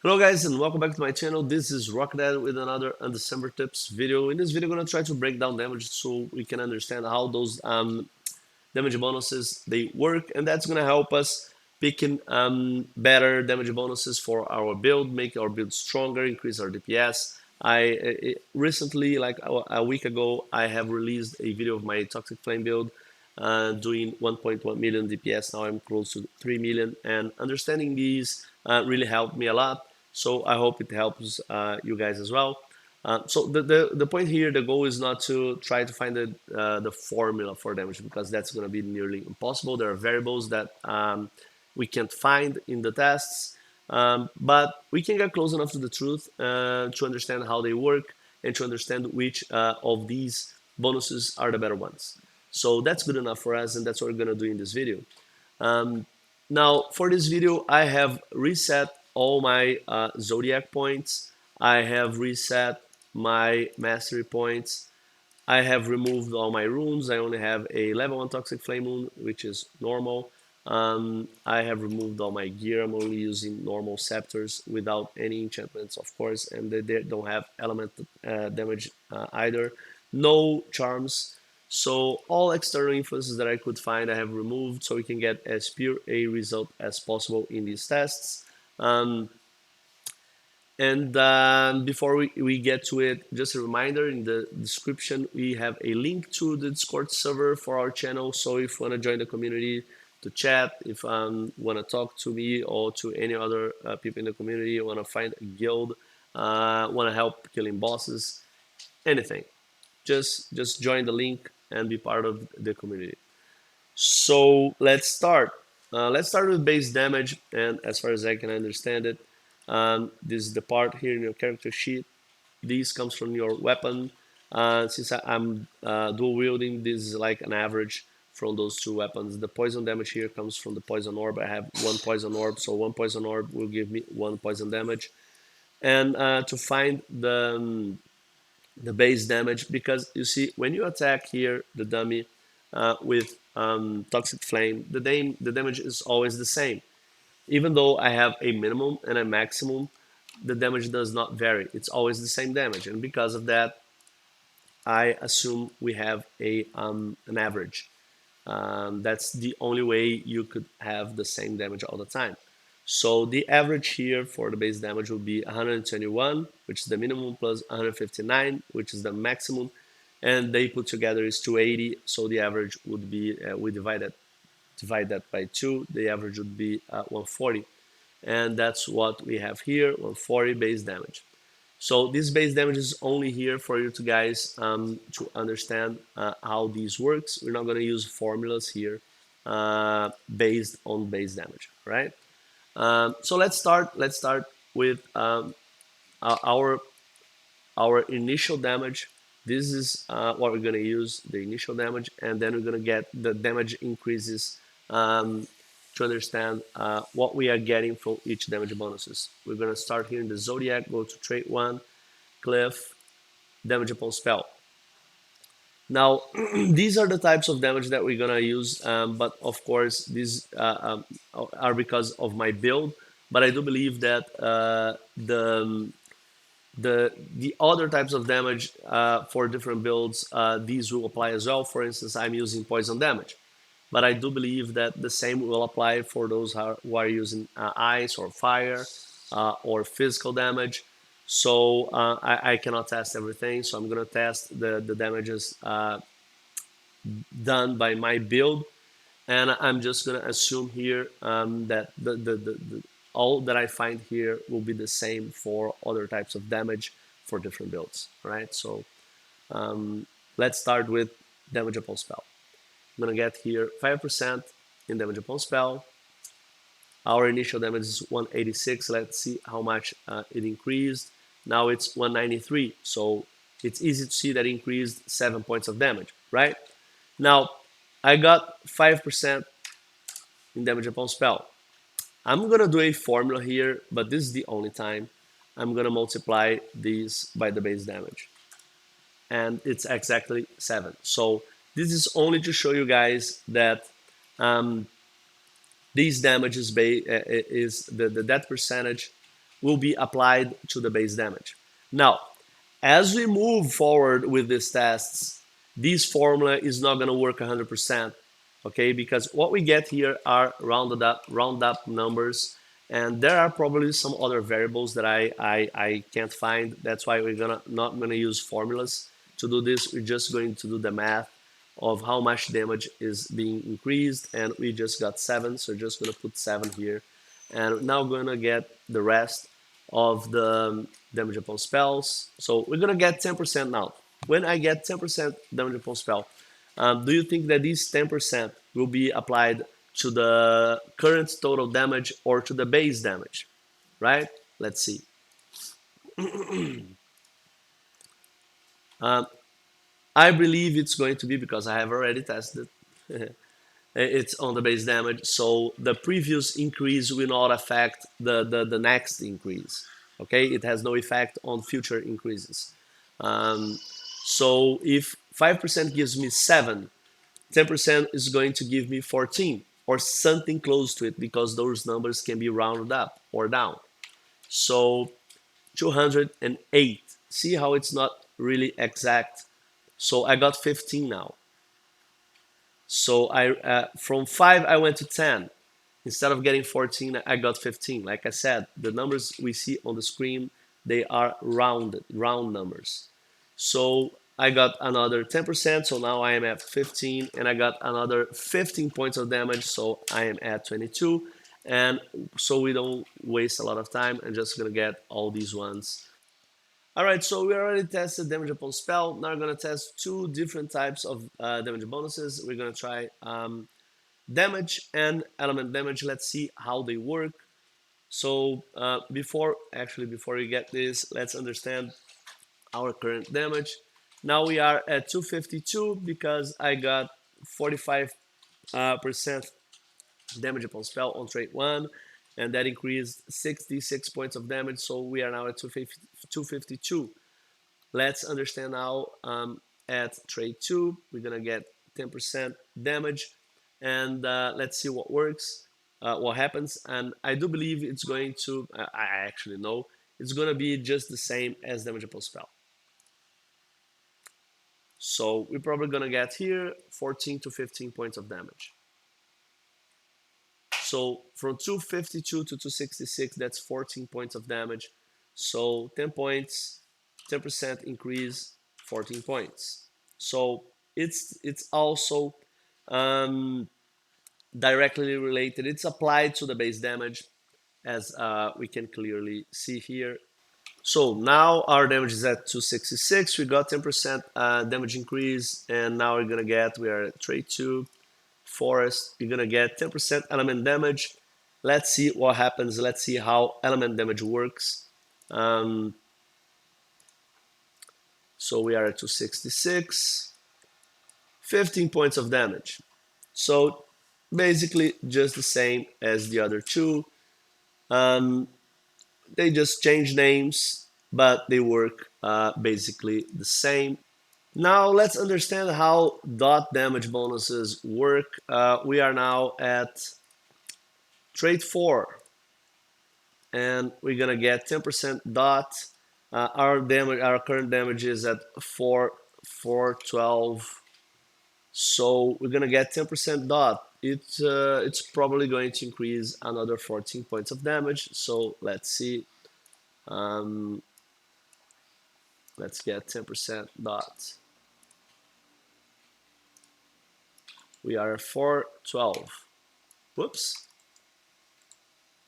Hello guys and welcome back to my channel. This is Rockdad with another Undecember tips video. In this video I'm going to try to break down damage so we can understand how those damage bonuses they work, and that's going to help us picking better damage bonuses for our build, make our build stronger, increase our DPS. Recently, like a week ago, I have released a video of my Toxic Flame build doing 1.1 million DPS. Now I'm close to 3 million, and understanding these really helped me a lot. So I hope it helps you guys as well. So the point here, the goal is not to try to find the formula for damage, because that's going to be nearly impossible. There are variables that we can't find in the tests, but we can get close enough to the truth to understand how they work and to understand which of these bonuses are the better ones. So that's good enough for us, and that's what we're going to do in this video. Now, for this video, I have reset all my Zodiac points. I have reset my Mastery points. I have removed all my runes. I only have a level 1 Toxic Flame rune, which is normal. I have removed all my gear. I'm only using normal scepters without any enchantments, of course, and they don't have element damage either. No charms. So all external influences that I could find I have removed, so we can get as pure a result as possible in these tests. Before we get to it, just a reminder, in the description we have a link to the Discord server for our channel. So if you want to join the community to chat, if you want to talk to me or to any other people in the community, want to find a guild, want to help killing bosses, anything, just join the link and be part of the community. So let's start. Let's start with base damage, and as far as I can understand it, this is the part here in your character sheet. This comes from your weapon. Since I'm dual wielding, this is like an average from those two weapons. The poison damage here comes from the poison orb. I have one poison orb, so one poison orb will give me one poison damage. And to find the base damage, because you see, when you attack here the dummy with Toxic Flame, the damage is always the same. Even though I have a minimum and a maximum, the damage does not vary. It's always the same damage, and because of that, I assume we have an average. That's the only way you could have the same damage all the time. So the average here for the base damage will be 121, which is the minimum, plus 159, which is the maximum, and they put together is 280. So the average would be, we divide that by 2, the average would be 140, and that's what we have here, 140 base damage. So this base damage is only here for you guys to understand how this works. We're not going to use formulas here based on base damage, right? So let's start with our initial damage. This is what we're going to use, the initial damage, and then we're going to get the damage increases to understand what we are getting from each damage bonuses. We're going to start here in the Zodiac, go to trait 1, Cliff, damage upon spell. Now, these are the types of damage that we're gonna use, but of course, these are because of my build. But I do believe that the other types of damage for different builds, these will apply as well. For instance, I'm using poison damage, but I do believe that the same will apply for those who are using ice or fire or physical damage. So I cannot test everything, so I'm going to test the damages done by my build, and I'm just going to assume here that all that I find here will be the same for other types of damage for different builds, right? So let's start with damage upon spell. I'm going to get here 5% in damage upon spell. Our initial damage is 186. Let's see how much it increased. Now it's 193. So it's easy to see that it increased 7 points of damage, right? Now I got 5% in damage upon spell. I'm gonna do a formula here, but this is the only time. I'm gonna multiply these by the base damage, and it's exactly 7. So this is only to show you guys that these damages is the death percentage will be applied to the base damage. Now, as we move forward with these tests, this formula is not going to work 100%, okay? Because what we get here are round up numbers, and there are probably some other variables that I can't find. That's why we're not gonna use formulas to do this. We're just going to do the math of how much damage is being increased, and we just got 7, so we're just gonna put 7 here, and now we're gonna get the rest of the damage upon spells. So we're gonna get 10% now. When I get 10% damage upon spell, do you think that this 10% will be applied to the current total damage or to the base damage? Right? Let's see. I believe it's going to be, because I have already tested, it's on the base damage, so the previous increase will not affect the next increase. Okay, it has no effect on future increases. So if 5% gives me 7, 10% is going to give me 14 or something close to it, because those numbers can be rounded up or down. So 208. See how it's not really exact? So I got 15 now. So from 5 I went to 10. Instead of getting 14, I got 15. Like I said, the numbers we see on the screen, they are round numbers. So I got another 10%, so now I am at 15, and I got another 15 points of damage, so I am at 22. And so we don't waste a lot of time, I'm just gonna get all these ones. All right, so we already tested damage upon spell. Now we're gonna test two different types of damage bonuses. We're gonna try damage and element damage. Let's see how they work. So before we get this, let's understand our current damage. Now we are at 252 because I got 45% damage upon spell on trait 1, and that increased 66 points of damage, so we are now at 252. Let's understand now at trait 2, we're gonna get 10% damage, and let's see what works, what happens. And I do believe it's going to, I actually know, it's gonna be just the same as damage upon spell. So we're probably gonna get here 14 to 15 points of damage. So from 252 to 266, that's 14 points of damage. So 10 points, 10% increase, 14 points. So it's also directly related. It's applied to the base damage, as we can clearly see here. So now our damage is at 266. We got 10% damage increase, and now we are at trait 2. Forest, you're gonna get 10% element damage. Let's see what happens. Let's see how element damage works. So we are at 266, 15 points of damage. So basically just the same as the other two. They just change names, but they work basically the same. Now let's understand how dot damage bonuses work. We are now at trait 4, and we're gonna get 10% dot. Our current damage is at 412, so we're gonna get 10% dot. It's probably going to increase another 14 points of damage. So let's see. Let's get 10% dot. We are at 412. Whoops.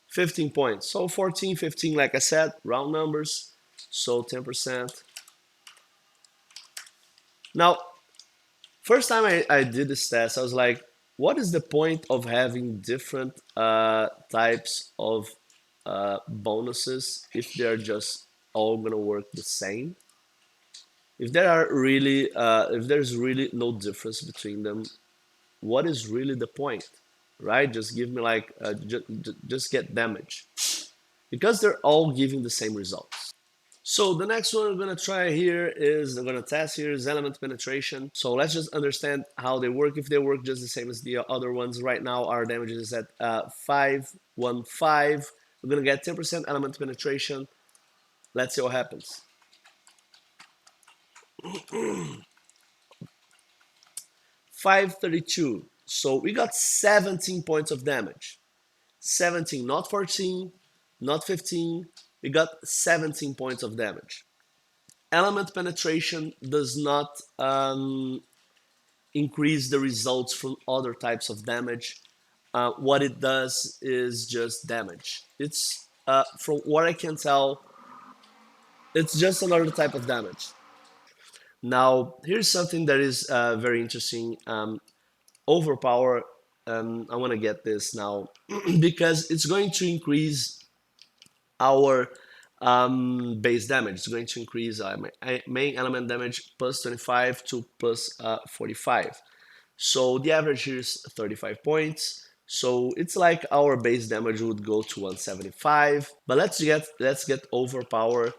15 points. So 14, 15, like I said, round numbers. So 10%. Now, first time I did this test, I was like, what is the point of having different types of bonuses if they're just all gonna work the same? If there's really no difference between them, what is really the point, right? Just give me like just get damage, because they're all giving the same results. So the next one we're gonna try here is element penetration. So let's just understand how they work. If they work just the same as the other ones, right now our damage is at 515. We're gonna get 10% element penetration. Let's see what happens. 532. So we got 17 points of damage. 17, not 14, not 15. We got 17 points of damage. Element penetration does not increase the results from other types of damage. What it does is just damage. It's, from what I can tell, it's just another type of damage. Now, here's something that is very interesting. Overpower, I want to get this now because it's going to increase our base damage. It's going to increase main element damage plus 25 to plus 45. So the average here is 35 points. So it's like our base damage would go to 175. But let's get overpower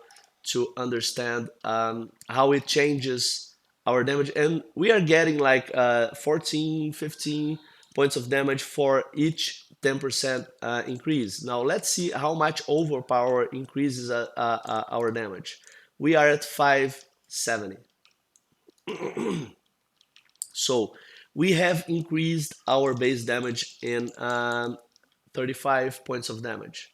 to understand how it changes our damage. And we are getting like 14, 15 points of damage for each 10% increase. Now let's see how much overpower increases our damage. We are at 570. So we have increased our base damage in 35 points of damage.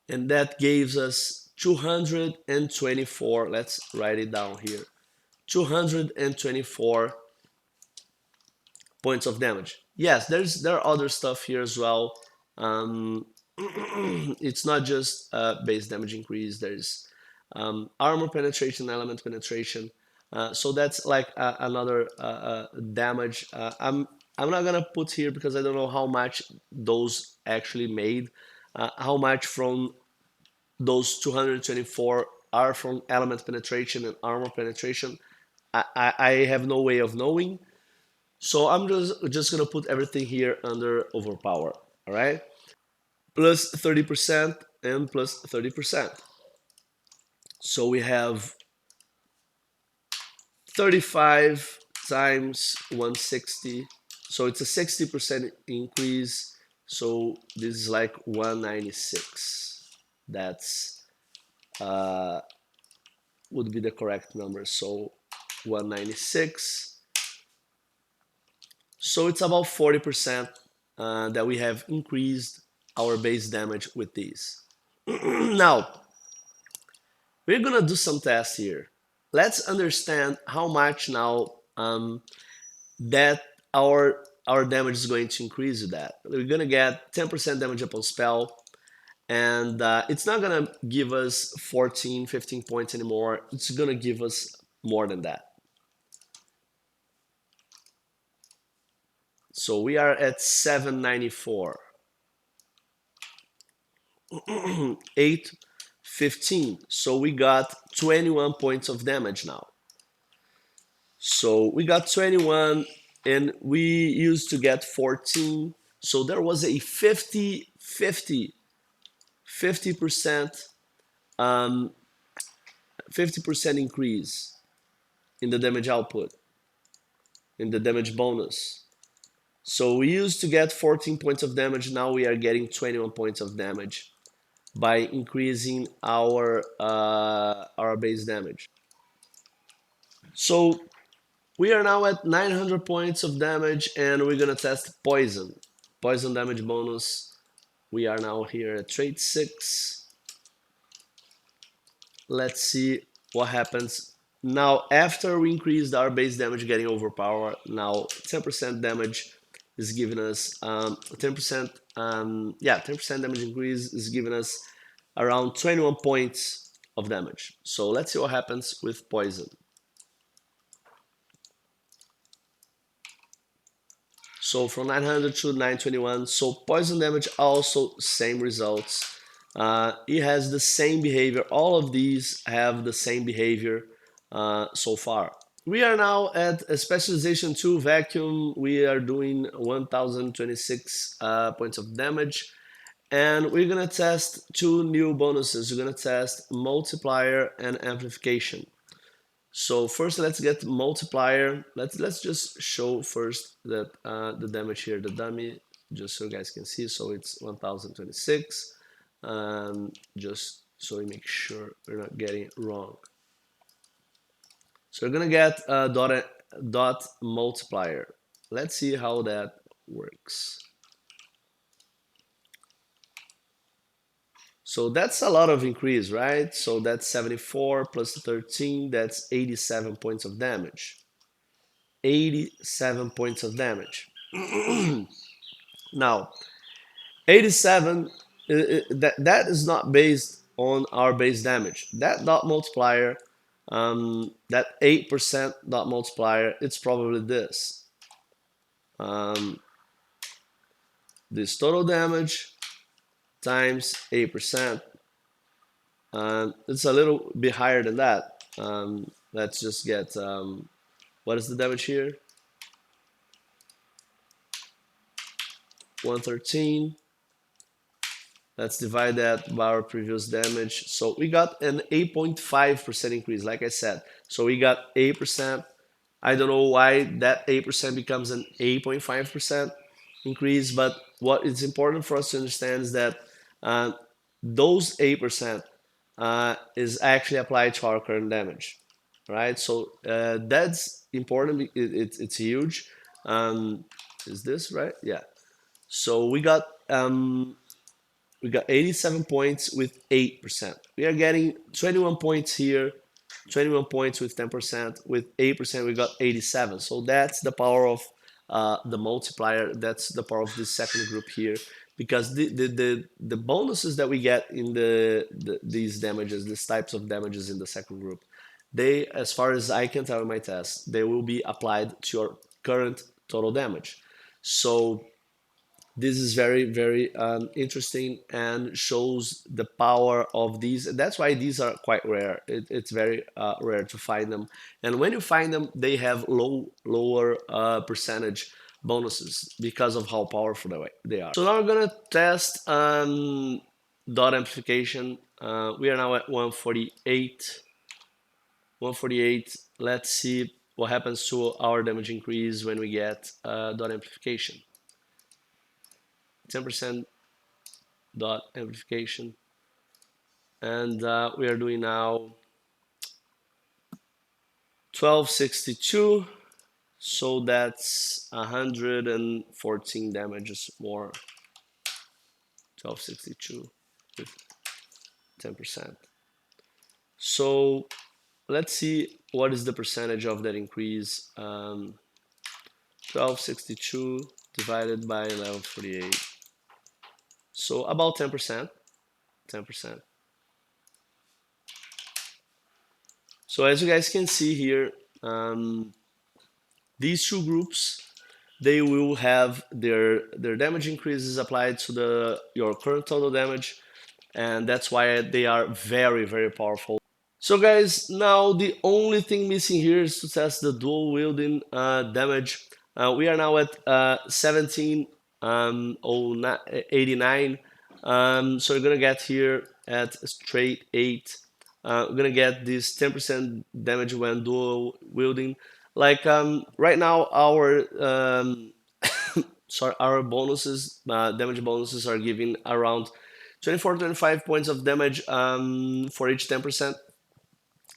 And that gives us 224. Let's write it down here. 224 points of damage. Yes, there are other stuff here as well. It's not just base damage increase. There's armor penetration, element penetration. So that's like another damage. I'm not gonna put here because I don't know how much those actually made. How much from those 224 are from element penetration and armor penetration. I have no way of knowing. So I'm just gonna put everything here under overpower. All right, plus 30% and plus 30%. So we have 35 times 160. So it's a 60% increase. So this is like 196. That's would be the correct number. So 196. So it's about 40% that we have increased our base damage with these. Now, we're gonna do some tests here. Let's understand how much now that our damage is going to increase with that. We're gonna get 10% damage upon spell, and it's not gonna give us 14, 15 points anymore. It's gonna give us more than that. So we are at 794. 815. So we got 21 points of damage now. So we got 21 and we used to get 14. So there was a 50% 50% increase in the damage output, in the damage bonus. So we used to get 14 points of damage, now we are getting 21 points of damage by increasing our base damage. So we are now at 900 points of damage and we're gonna test poison. Poison damage bonus. We are now here at trait 6. Let's see what happens. Now after we increased our base damage getting overpowered, now 10% damage is giving us 10%, 10% damage increase is giving us around 21 points of damage. So let's see what happens with poison. So from 900 to 921, so poison damage also same results. It has the same behavior. All of these have the same behavior so far. We are now at a specialization 2 vacuum. We are doing 1026 points of damage. And we're gonna test 2 new bonuses. We're gonna test multiplier and amplification. So first let's get multiplier. Let's just show first that the damage here, the dummy. just so you guys can see. So it's 1026, just so we make sure we're not getting it wrong. So we're gonna get a dot multiplier. Let's see how that works. So that's a lot of increase, right? So that's 74 plus 13, that's 87 points of damage. 87 points of damage. Now, 87, that is not based on our base damage. That dot multiplier, that 8% dot multiplier, it's probably this. This total damage times 8%. It's a little bit higher than that. Let's just get, what is the damage here? 113. Let's divide that by our previous damage. So we got an 8.5% increase, like I said. So we got 8%. I don't know why that 8% becomes an 8.5% increase, but what is important for us to understand is that those 8% is actually applied to our current damage, right? So that's important. It's huge. Is this right? Yeah. So we got 87 points with 8%. We are getting 21 points here, 21 points with 10%. With 8%, we got 87. So that's the power of the multiplier. That's the power of this second group here. Because the bonuses that we get in these damages, these types of damages in the second group, they, as far as I can tell in my test, they will be applied to your current total damage. So this is very, very interesting and shows the power of these. That's why these are quite rare. It's very rare to find them. And when you find them, they have lower percentage bonuses because of how powerful they are. So now we're gonna test dot amplification. We are now at 148. 148. Let's see what happens to our damage increase when we get dot amplification. 10% dot amplification, and we are doing now 1262, so that's 114 damages more. 1262 with 10%. So let's see what is the percentage of that increase. 1262 divided by 1148. So about 10%. 10%. So as you guys can see here, these two groups, they will have their damage increases applied to your current total damage, and that's why they are very, very powerful. So guys, now the only thing missing here is to test the dual wielding damage. We are now at 1789. So we're gonna get here at straight 8. We're gonna get this 10% damage when dual wielding. Like right now, our sorry, our bonuses, damage bonuses are giving around 24-25 points of damage for each 10%.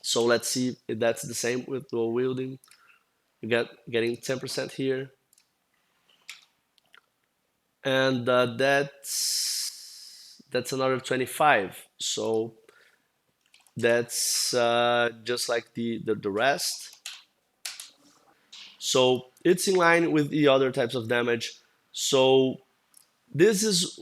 So let's see if that's the same with dual wielding. You getting 10% here, and that's another 25. So that's just like the rest. So it's in line with the other types of damage. So this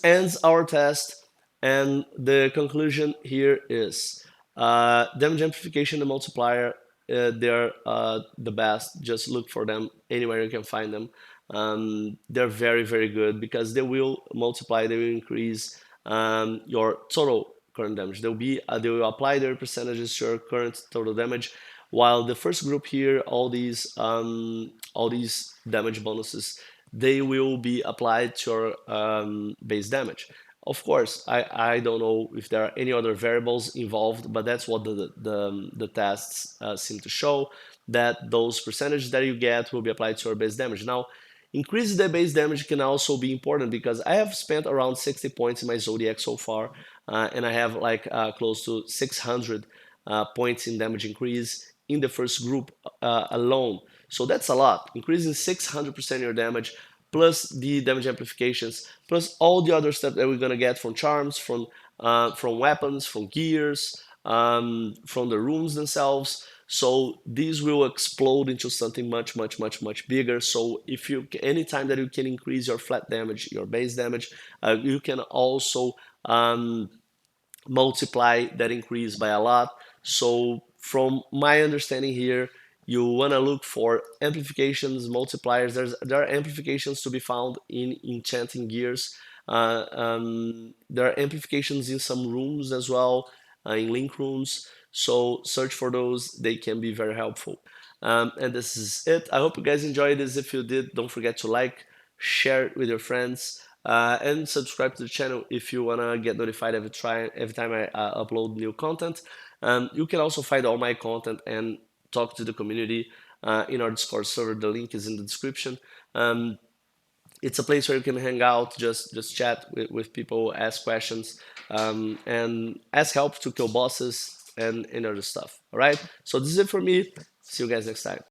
ends our test, and the conclusion here is damage amplification and multiplier. They're the best. Just look for them anywhere you can find them. They're very, very good because they will multiply, they will increase your total current damage. They will apply their percentages to your current total damage. While the first group here, all these damage bonuses, they will be applied to your base damage. Of course, I don't know if there are any other variables involved, but that's what the tests seem to show, that those percentages that you get will be applied to your base damage. Now, Increasing the base damage can also be important because I have spent around 60 points in my Zodiac so far, and I have like close to 600 points in damage increase in the first group alone. So that's a lot. Increasing 600% your damage, plus the damage amplifications, plus all the other stuff that we're gonna get from charms, from weapons, from gears, from the runes themselves. So these will explode into something much, much, much, much bigger. So if you, anytime that you can increase your flat damage, your base damage, you can also multiply that increase by a lot. So from my understanding here, you want to look for amplifications, multipliers. There are amplifications to be found in enchanting gears. There are amplifications in some runes as well, in link runes. So search for those; they can be very helpful. And this is it. I hope you guys enjoyed this. If you did, don't forget to like, share it with your friends, and subscribe to the channel if you wanna get notified every time I upload new content. You can also find all my content and talk to the community in our Discord server. The link is in the description. It's a place where you can hang out, just chat with people, ask questions, and ask help to kill bosses and other stuff. All right. So this is it for me. See you guys next time.